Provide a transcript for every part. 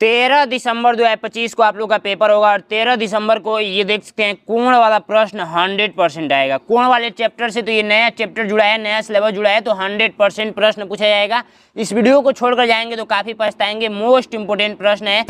13 दिसंबर 2025 को आप लोग का पेपर होगा और 13 दिसंबर को ये देख सकते हैं कोण वाला प्रश्न 100% आएगा। कोण वाले चैप्टर से तो ये नया चैप्टर जुड़ा है, नया सिलेबस जुड़ा है, तो 100% प्रश्न पूछा जाएगा। इस वीडियो को छोड़कर जाएंगे तो काफी पछताएंगे। मोस्ट इंपोर्टेंट प्रश्न है।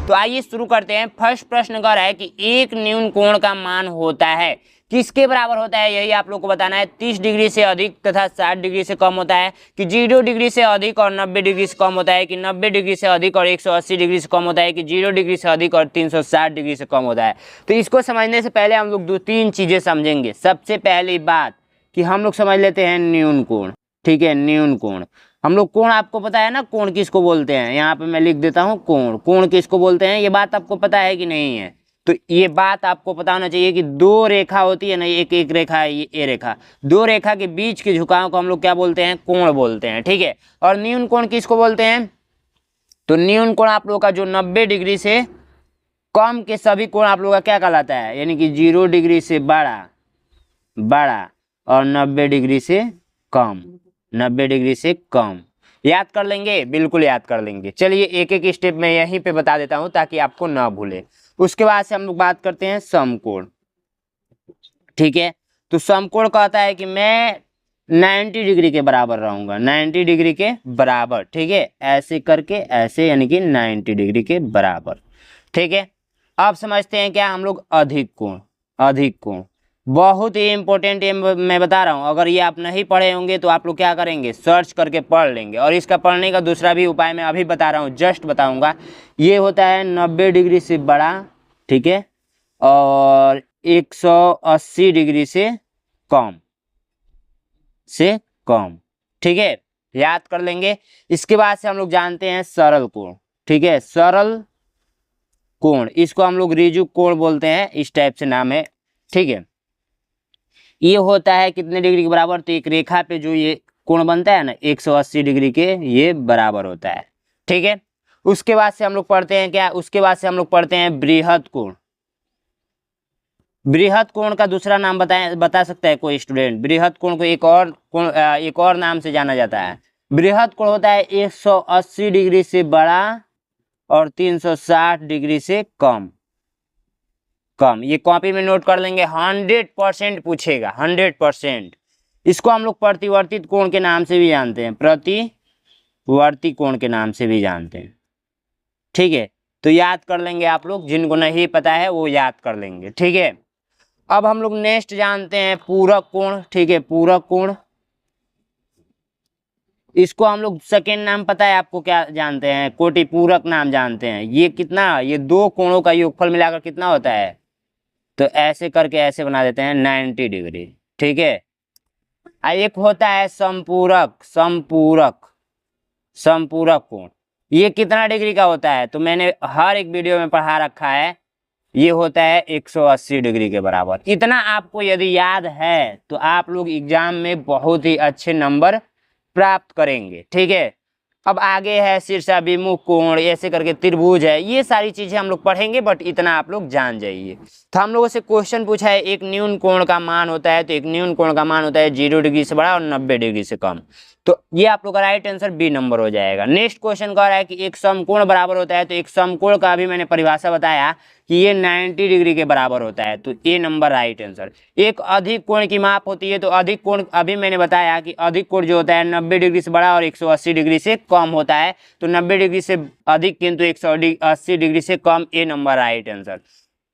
तो आइए शुरू करते हैं। फर्स्ट प्रश्न कह रहा है कि एक न्यून कोण का मान होता है, किसके बराबर होता है, यही आप लोग को बताना है। 30 डिग्री से अधिक तथा 60 डिग्री से कम होता है, कि 0 डिग्री से अधिक और 90 डिग्री से कम होता है, कि 90 डिग्री से अधिक और 180 डिग्री से कम होता है, कि 0 डिग्री से अधिक और 360 डिग्री से कम होता है। तो इसको समझने से पहले हम लोग 2-3 चीजें समझेंगे। सबसे पहली बात कि हम लोग समझ लेते हैं न्यून कोण। ठीक है, न्यून कोण हम लोग कोण आपको पता है ना, कोण किसको बोलते हैं। यहाँ पे मैं लिख देता हूँ कोण। कोण किसको बोलते हैं ये बात आपको पता है कि नहीं है? तो ये बात आपको पता होना चाहिए कि दो रेखा होती है ना, एक रेखा है ये रेखा, दो रेखा के बीच के झुकाव को हम लोग क्या बोलते हैं? कोण बोलते हैं। ठीक है, और न्यून कोण किसको बोलते हैं? तो न्यून कोण आप लोग का जो 90 डिग्री से कम के सभी कोण आप लोग का क्या कहलाता है, यानी कि 0 डिग्री से बड़ा और 90 डिग्री से कम। 90 डिग्री से कम याद कर लेंगे, बिल्कुल याद कर लेंगे। चलिए एक एक स्टेप में यहीं पे बता देता हूं ताकि आपको ना भूले। उसके बाद से हम लोग बात करते हैं समकोण। ठीक है, तो समकोण कहता है कि मैं 90 डिग्री के बराबर रहूंगा, 90 डिग्री के बराबर। ठीक है, ऐसे करके ऐसे, यानी कि 90 डिग्री के बराबर। ठीक है, अब समझते हैं क्या हम लोग अधिक कोण। अधिक कोण बहुत ही इंपॉर्टेंट है, मैं बता रहा हूँ। अगर ये आप नहीं पढ़े होंगे तो आप लोग क्या करेंगे, सर्च करके पढ़ लेंगे। और इसका पढ़ने का दूसरा भी उपाय मैं अभी बता रहा हूँ, जस्ट बताऊंगा। ये होता है 90 डिग्री से बड़ा, ठीक है, और 180 डिग्री से कम ठीक है, याद कर लेंगे। इसके बाद से हम लोग जानते हैं सरल कोण। ठीक है, सरल कोण, इसको हम लोग ऋजु कोण बोलते हैं, इस टाइप से नाम है। ठीक है, ये होता है कितने डिग्री के बराबर? तो एक रेखा पे जो ये कोण बनता है ना 180 डिग्री के, ये बराबर होता है। ठीक है, उसके बाद से हम लोग पढ़ते हैं क्या, उसके बाद से हम लोग पढ़ते हैं बृहद कोण। बृहद कोण का दूसरा नाम बता सकता है कोई स्टूडेंट? बृहद कोण को एक और नाम से जाना जाता है। बृहद कोण होता है 180 डिग्री से बड़ा और 360 डिग्री से कम। ये कॉपी में नोट कर लेंगे, 100% पूछेगा, 100%। इसको हम लोग प्रतिवर्तित कोण के नाम से भी जानते हैं, प्रतिवर्ती कोण के नाम से भी जानते हैं। ठीक है, तो याद कर लेंगे आप लोग, जिनको नहीं पता है वो याद कर लेंगे। ठीक है, अब हम लोग नेक्स्ट जानते हैं पूरक कोण। ठीक है, पूरक कोण, इसको हम लोग सेकेंड नाम पता है आपको, क्या जानते हैं? कोटि पूरक नाम जानते हैं। ये कितना, ये दो कोणों का योगफल मिलाकर कितना होता है? तो ऐसे करके ऐसे बना देते हैं 90 डिग्री। ठीक है, एक होता है संपूरक कोण। ये कितना डिग्री का होता है? तो मैंने हर एक वीडियो में पढ़ा रखा है, ये होता है 180 डिग्री के बराबर। इतना आपको यदि याद है तो आप लोग एग्जाम में बहुत ही अच्छे नंबर प्राप्त करेंगे। ठीक है, अब आगे है शीर्षाभिमुख कोण, ऐसे करके त्रिभुज है, ये सारी चीजें हम लोग पढ़ेंगे, बट इतना आप लोग जान जाइए। तो हम लोगों से क्वेश्चन पूछा है एक न्यून कोण का मान होता है, तो एक न्यून कोण का मान होता है 0 डिग्री से बड़ा और 90 डिग्री से कम। तो ये आप लोग का राइट आंसर बी नंबर हो जाएगा। नेक्स्ट क्वेश्चन कह रहा है कि एक समकोण बराबर होता है, तो एक समकोण का अभी मैंने परिभाषा बताया कि ये 90 डिग्री के बराबर होता है, तो ए नंबर राइट आंसर। एक अधिक कोण की माप होती है, तो अधिक कोण अभी मैंने बताया कि अधिक कोण जो होता है 90 डिग्री से बड़ा और 180 डिग्री से कम होता है, तो 90 डिग्री से अधिक किंतु 180 डिग्री से कम, ए नंबर राइट आंसर।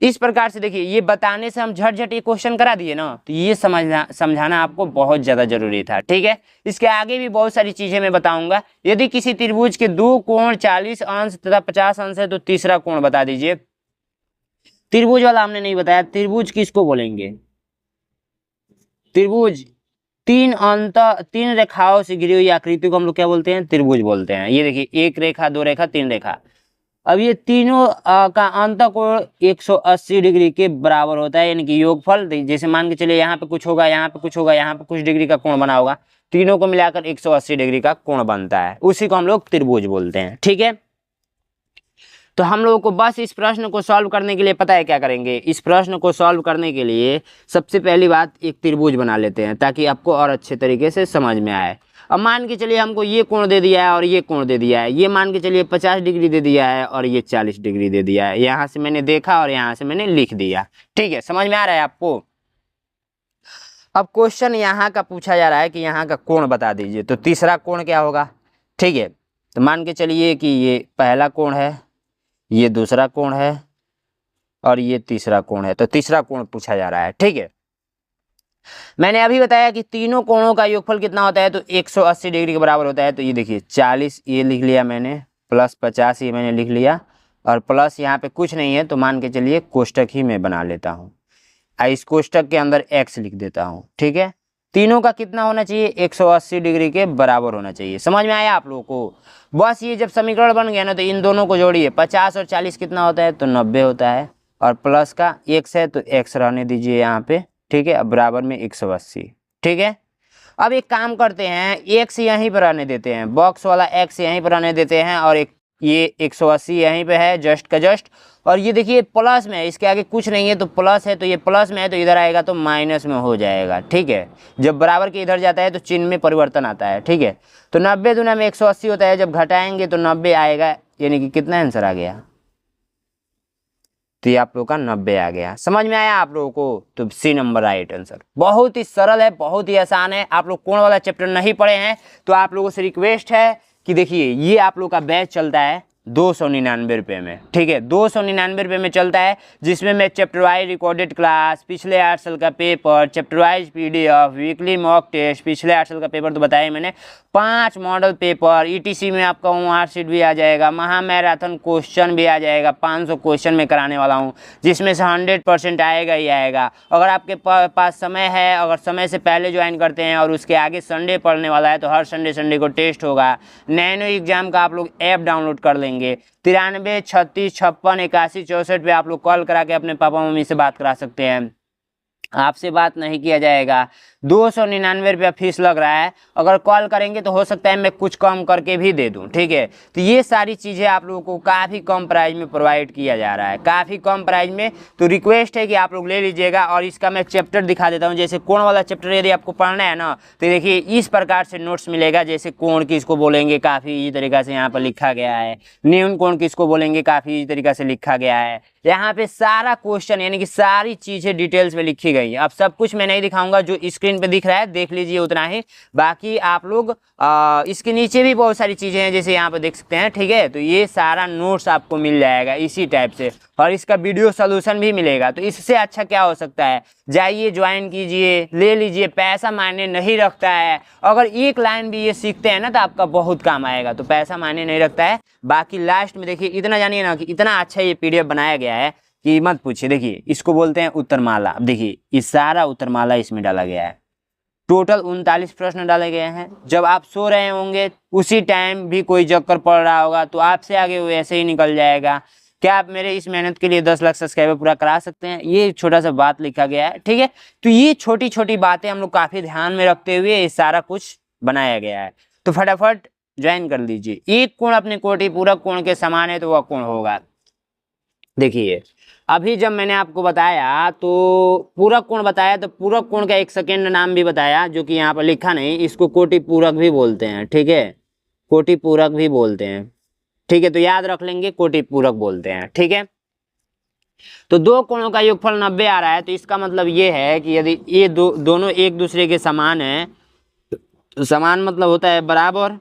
इस प्रकार से देखिए, ये बताने से हम झट ये क्वेश्चन करा दिए ना, तो ये समझाना आपको बहुत ज्यादा जरूरी था। ठीक है, इसके आगे भी बहुत सारी चीजें मैं बताऊंगा। यदि किसी त्रिभुज के दो कोण 40 अंश तथा 50 अंश है तो तीसरा कोण बता दीजिए। त्रिभुज वाला हमने नहीं बताया, त्रिभुज किसको बोलेंगे? त्रिभुज तीन रेखाओं से घिरी हुई आकृति को हम लोग क्या बोलते हैं? त्रिभुज बोलते हैं। ये देखिए, एक रेखा, दो रेखा, तीन रेखा। अब ये तीनों का अंतःकोण 180 डिग्री के बराबर होता है, यानी कि योगफल। जैसे मान के चलिए यहाँ पे कुछ होगा, यहाँ पे कुछ होगा, यहाँ पे कुछ डिग्री का कोण बना होगा, तीनों को मिलाकर 180 डिग्री का कोण बनता है, उसी को हम लोग त्रिभुज बोलते हैं। ठीक है, तो हम लोगों को बस इस प्रश्न को सॉल्व करने के लिए पता है क्या करेंगे? इस प्रश्न को सॉल्व करने के लिए सबसे पहली बात एक त्रिभुज बना लेते हैं ताकि आपको और अच्छे तरीके से समझ में आए। अब मान के चलिए हमको ये कोण दे दिया है और ये कोण दे दिया है, ये मान के चलिए 50 डिग्री दे दिया है और ये 40 डिग्री दे दिया है। यहाँ से मैंने देखा और यहाँ से मैंने लिख दिया। ठीक है, समझ में आ रहा है आपको। अब क्वेश्चन यहाँ का पूछा जा रहा है कि यहाँ का कोण बता दीजिए, तो तीसरा कोण क्या होगा। ठीक है, तो मान के चलिए कि ये पहला कोण है, ये दूसरा कोण है और ये तीसरा कोण है, तो तीसरा कोण पूछा जा रहा है। ठीक है, मैंने अभी बताया कि तीनों कोणों का योगफल कितना होता है, तो 180 डिग्री के बराबर होता है। तो ये देखिए 40 ये लिख लिया मैंने, प्लस 50 ये मैंने लिख लिया, और प्लस यहाँ पे कुछ नहीं है तो मान के चलिए कोष्टक ही मैं बना लेता हूँ। इस कोष्टक के अंदर x लिख देता हूँ। ठीक है, तीनों का कितना होना चाहिए, 180 डिग्री के बराबर होना चाहिए। समझ में आया आप लोगों को। बस ये जब समीकरण बन गया ना, तो इन दोनों को जोड़िए, 50 और 40 कितना होता है, तो 90 होता है, और प्लस का x है तो x रहने दीजिए यहाँ पे। ठीक है, अब बराबर में 180। ठीक है, अब एक काम करते हैं, x यहीं पर रहने देते हैं, बॉक्स वाला x यहीं पर रहने देते हैं, और एक ये 180 यहीं पे है जस्ट का जस्ट, और ये देखिए प्लस में है, इसके आगे कुछ नहीं है तो प्लस है, तो ये प्लस में है तो इधर आएगा तो माइनस में हो जाएगा। ठीक है, जब बराबर के इधर जाता है तो चिन्ह में परिवर्तन आता है। ठीक है, तो 90 दूना में 180 होता है, जब घटाएंगे तो 90 आएगा, यानी कि कितना आंसर आ गया, तो ये आप लोग का 90 आ गया। समझ में आया आप लोगों को, तो सी नंबर राइट आंसर। बहुत ही सरल है, बहुत ही आसान है। आप लोग कोण वाला चैप्टर नहीं पढ़े हैं तो आप लोगों से रिक्वेस्ट है कि देखिए ये आप लोग का बैच चलता है 299 रुपये में। ठीक है, 299 रुपये में चलता है, जिसमें मैं चैप्टर वाइज रिकॉर्डेड क्लास, पिछले 8 साल का paper, chapter wise PDF, weekly mock test, पिछले 8 साल का पेपर तो बताया मैंने, 5 मॉडल पेपर, ETC में आपका मार्कशीट भी आ जाएगा, महा मैराथन क्वेश्चन भी आ जाएगा, 500 क्वेश्चन में कराने वाला हूँ, जिसमें से 100% आएगा ही आएगा। अगर आपके पास समय है, अगर समय से पहले ज्वाइन करते हैं और उसके आगे संडे पढ़ने वाला है, तो हर संडे को टेस्ट होगा। नैनो एग्जाम का आप लोग ऐप डाउनलोड कर लेंगे, 93 36 56 81 64 पे आप लोग कॉल करा के अपने पापा मम्मी से बात करा सकते हैं। आपसे बात नहीं किया जाएगा। 299 रुपया फीस लग रहा है, अगर कॉल करेंगे तो हो सकता है मैं कुछ कम करके भी दे दूं। ठीक है, तो ये सारी चीज़ें आप लोगों को काफ़ी कम प्राइस में प्रोवाइड किया जा रहा है, काफ़ी कम प्राइस में। तो रिक्वेस्ट है कि आप लोग ले लीजिएगा। और इसका मैं चैप्टर दिखा देता हूँ, जैसे कोण वाला चैप्टर यदि आपको पढ़ना है ना, तो देखिए इस प्रकार से नोट्स मिलेगा। जैसे कोण किसको बोलेंगे, काफ़ी इसी तरीका से यहाँ पर लिखा गया है। न्यून कोण किसको बोलेंगे, काफ़ी इसी तरीका से लिखा गया है। यहाँ पे सारा क्वेश्चन यानी कि सारी चीज़ें डिटेल्स में लिखी गई है। अब सब कुछ मैं नहीं दिखाऊंगा, जो स्क्रीन पे दिख रहा है देख लीजिए उतना ही। बाकी आप लोग इसके नीचे भी बहुत सारी चीज़ें हैं, जैसे यहाँ पे देख सकते हैं। ठीक है, तो ये सारा नोट्स आपको मिल जाएगा इसी टाइप से, और इसका वीडियो सोल्यूशन भी मिलेगा। तो इससे अच्छा क्या हो सकता है, जाइए ज्वाइन कीजिए, ले लीजिए, पैसा मायने नहीं रखता है। अगर एक लाइन भी ये सीखते हैं ना तो आपका बहुत काम आएगा, तो पैसा मायने नहीं रखता है। बाकी लास्ट में देखिए, इतना जानिए ना कि इतना अच्छा ये PDF बनाया गया है कि मत पूछिए। देखिए इसको बोलते हैं उत्तरमाला। अब देखिए ये सारा उत्तरमाला इसमें डाला गया है। टोटल 39 प्रश्न डाले गए हैं। जब आप सो रहे होंगे उसी टाइम भी कोई जग कर पढ़ रहा होगा तो आपसे आगे वो ऐसे ही निकल जाएगा। क्या आप मेरे इस मेहनत के लिए 10 लाख सब्सक्राइबर पूरा करा सकते हैं? ये छोटा सा बात लिखा गया है। ठीक है, तो ये छोटी छोटी बातें हम लोग काफ़ी ध्यान में रखते हुए ये सारा कुछ बनाया गया है। तो फटाफट ज्वाइन कर लीजिए। एक कोण अपने कोटि पूरक कोण के समान है तो वह कोण होगा। देखिए अभी जब मैंने आपको बताया तो पूरक कोण बताया, तो पूरक कोण का एक सेकेंड नाम भी बताया जो कि यहाँ पर लिखा नहीं। इसको कोटि पूरक भी बोलते हैं। ठीक है, कोटि पूरक भी बोलते हैं। ठीक है, तो याद रख लेंगे, कोटि पूरक बोलते हैं। ठीक है, तो दो कोणों का योगफल 90 आ रहा है, तो इसका मतलब ये है कि यदि ये दोनों एक दूसरे के समान है, तो समान मतलब होता है बराबर,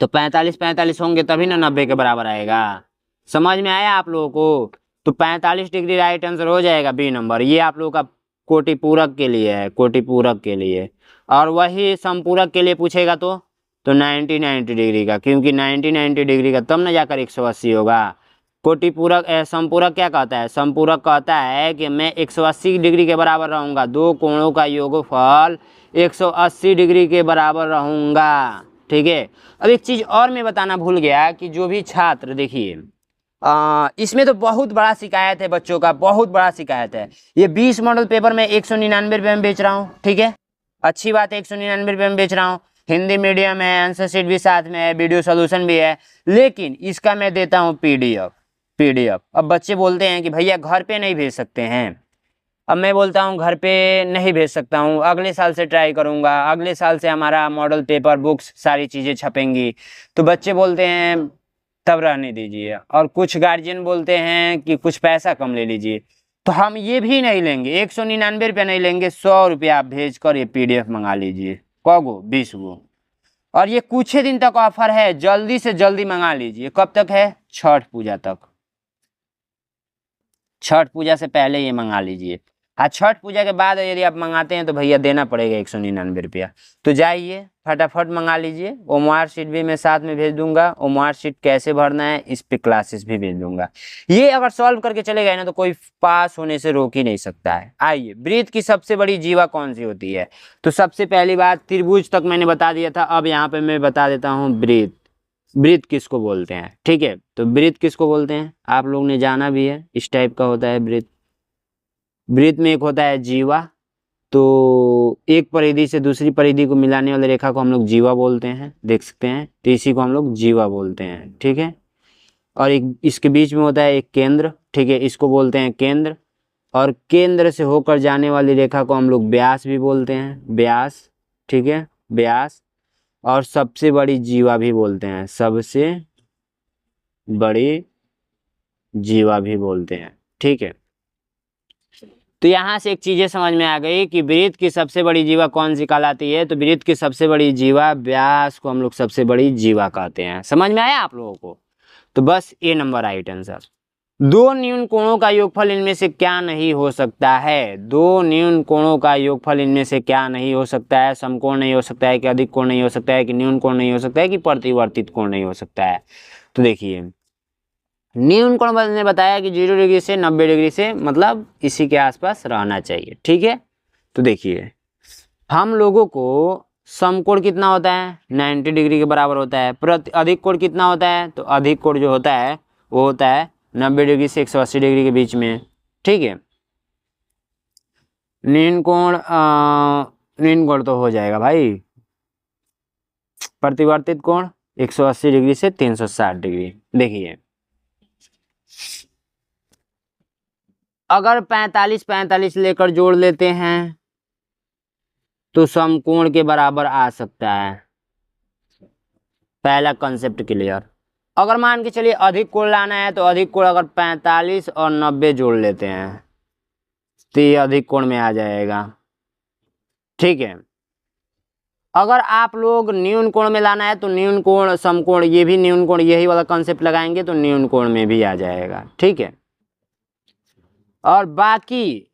तो 45 45 होंगे तभी ना 90 के बराबर आएगा। समझ में आया आप लोगों को? तो 45 डिग्री राइट आंसर हो जाएगा बी नंबर। ये आप लोगों का कोटि पूरक के लिए है, कोटि पूरक के लिए। और वही समपूरक के लिए पूछेगा तो 90 डिग्री का, क्योंकि 90 डिग्री का तब ना जाकर 180 होगा। कोटि पूरक समपूरक क्या कहता है? समपूरक कहता है कि मैं 180 डिग्री के बराबर रहूंगा, दो कोणों का योगफल 180 डिग्री के बराबर रहूंगा। ठीक है, अब एक चीज़ और मैं बताना भूल गया कि जो भी छात्र, देखिए इसमें तो बहुत बड़ा शिकायत है बच्चों का, बहुत बड़ा शिकायत है। ये 20 मॉडल पेपर मैं 199 रुपये में बेच रहा हूँ। ठीक है, अच्छी बात है, 199 रुपये में बेच रहा हूँ। हिंदी मीडियम है, आंसर शीट भी साथ में है, वीडियो सोल्यूशन भी है, लेकिन इसका मैं देता हूँ PDF। अब बच्चे बोलते हैं कि भैया घर पे नहीं भेज सकते हैं, अब मैं बोलता हूँ घर पे नहीं भेज सकता हूँ, अगले साल से ट्राई करूँगा, अगले साल से हमारा मॉडल पेपर बुक्स सारी चीज़ें छपेंगी। तो बच्चे बोलते हैं तब रहने दीजिए, और कुछ गार्जियन बोलते हैं कि कुछ पैसा कम ले लीजिए। तो हम ये भी नहीं लेंगे, 199 रुपया नहीं लेंगे, 100 रुपया आप भेज कर ये PDF मंगा लीजिए। कगो 20 गो, और ये कुछ ही दिन तक ऑफर है, जल्दी से जल्दी मंगा लीजिए। कब तक है? छठ पूजा तक, छठ पूजा से पहले ये मंगा लीजिए। हाँ, छठ पूजा के बाद यदि आप मंगाते हैं तो भैया देना पड़ेगा 199 रुपया। तो जाइए फटाफट मंगा लीजिए। ओमआर शीट भी मैं साथ में भेज दूंगा, ओमआर शीट कैसे भरना है इस पे क्लासेस भी भेज दूंगा। ये अगर सॉल्व करके चले गए ना तो कोई पास होने से रोक ही नहीं सकता है। आइए, वृत्त की सबसे बड़ी जीवा कौन सी होती है? तो सबसे पहली बात, त्रिभुज तक मैंने बता दिया था, अब यहाँ पे मैं बता देता हूँ वृत्त। वृत्त किसको बोलते हैं? ठीक है, तो वृत्त किसको बोलते हैं आप लोग ने जाना भी है, इस टाइप का होता है वृत्त। वृत्त में एक होता है जीवा, तो एक परिधि से दूसरी परिधि को मिलाने वाली रेखा को हम लोग जीवा बोलते हैं, देख सकते हैं, तो इसी को हम लोग जीवा बोलते हैं। ठीक है, और एक इसके बीच में होता है एक केंद्र, ठीक है, इसको बोलते हैं केंद्र, और केंद्र से होकर जाने वाली रेखा को हम लोग व्यास भी बोलते हैं, व्यास। ठीक है, व्यास, और सबसे बड़ी जीवा भी बोलते हैं, सबसे बड़ी जीवा भी बोलते हैं। ठीक है, तो यहाँ से एक चीजें समझ में आ गई कि वृत्त की सबसे बड़ी जीवा कौन सी कहलाती है। तो वृत्त की सबसे बड़ी जीवा व्यास को हम लोग सबसे बड़ी जीवा कहते हैं। समझ में आया आप लोगों को? तो बस ए नंबर राइट आंसर। दो न्यून कोणों का योगफल इनमें से क्या नहीं हो सकता है? दो न्यून कोणों का योगफल इनमें से क्या नहीं हो सकता है? समकोण नहीं हो सकता है, कि अधिक कोण नहीं हो सकता है, कि न्यून कोण नहीं हो सकता है, कि परिवर्तित कोण नहीं हो सकता है? तो देखिए, न्यून कोण ने बताया कि 0 डिग्री से 90 डिग्री से, मतलब इसी के आसपास रहना चाहिए। ठीक है, तो देखिए हम लोगों को समकोण कितना होता है? 90 डिग्री के बराबर होता है। अधिक कोण कितना होता है? तो अधिक कोण जो होता है वो होता है 90 डिग्री से 180 डिग्री के बीच में। ठीक है, न्यून कोण तो हो जाएगा भाई, परिवर्तित कोण 180 डिग्री से 360 डिग्री। देखिए, अगर 45 लेकर जोड़ लेते हैं तो समकोण के बराबर आ सकता है। पहला कंसेप्ट क्लियर। अगर मान के चलिए अधिक कोण लाना है तो अधिक कोण अगर 45 और 90 जोड़ लेते हैं तो ये अधिक कोण में आ जाएगा। ठीक है, अगर आप लोग न्यून कोण में लाना है तो न्यून कोण समकोण, ये भी न्यून कोण, यही वाला कंसेप्ट लगाएंगे तो न्यून कोण में भी आ जाएगा। ठीक है, और बाकी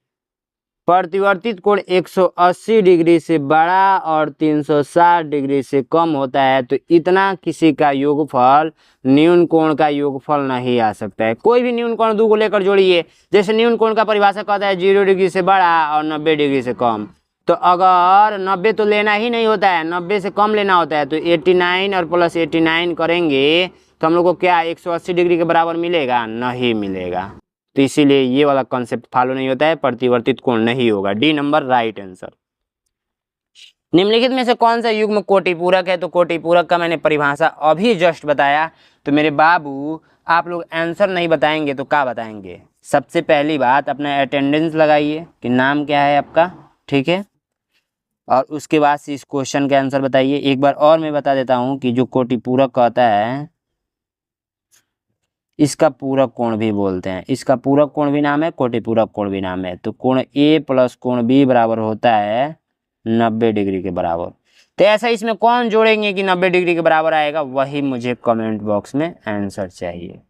परिवर्तित कोण 180 डिग्री से बड़ा और 360 डिग्री से कम होता है, तो इतना किसी का योगफल न्यून कोण का योगफल नहीं आ सकता है। कोई भी न्यून कोण दो को लेकर जोड़िए, जैसे न्यून कोण का परिभाषा कहता है 0 डिग्री से बड़ा और 90 डिग्री से कम। तो अगर 90 तो लेना ही नहीं होता है, 90 से कम लेना होता है, तो 89 और प्लस 89 करेंगे तो हम लोग को क्या 180 डिग्री के बराबर मिलेगा? नहीं मिलेगा। तो इसीलिए ये वाला कॉन्सेप्ट फॉलो नहीं होता है, परिवर्तित कोण नहीं होगा। D number right answer. निम्नलिखित में से कौन सा युग्म कोटिपूरक है? तो कोटिपूरक का मैंने परिभाषा अभी जस्ट बताया। तो मेरे बाबू आप लोग आंसर नहीं बताएंगे तो क्या बताएंगे? सबसे पहली बात अपना अटेंडेंस लगाइए कि नाम क्या है आपका। ठीक है, और उसके बाद से इस क्वेश्चन का आंसर बताइए। एक बार और मैं बता देता हूँ कि जो कोटिपूरक कहता है इसका पूरक कोण भी बोलते हैं, इसका पूरक कोण भी नाम है, कोटिपूरक कोण भी नाम है। तो कोण ए प्लस कोण बी बराबर होता है 90 डिग्री के बराबर। तो ऐसा इसमें कौन जोड़ेंगे कि 90 डिग्री के बराबर आएगा? वही मुझे कमेंट बॉक्स में आंसर चाहिए।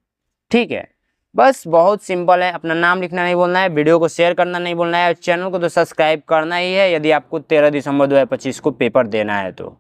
ठीक है, बस बहुत सिंपल है। अपना नाम लिखना नहीं बोलना है, वीडियो को शेयर करना नहीं बोलना है, और चैनल को तो सब्सक्राइब करना ही है यदि आपको 13 दिसंबर 2025 को पेपर देना है तो।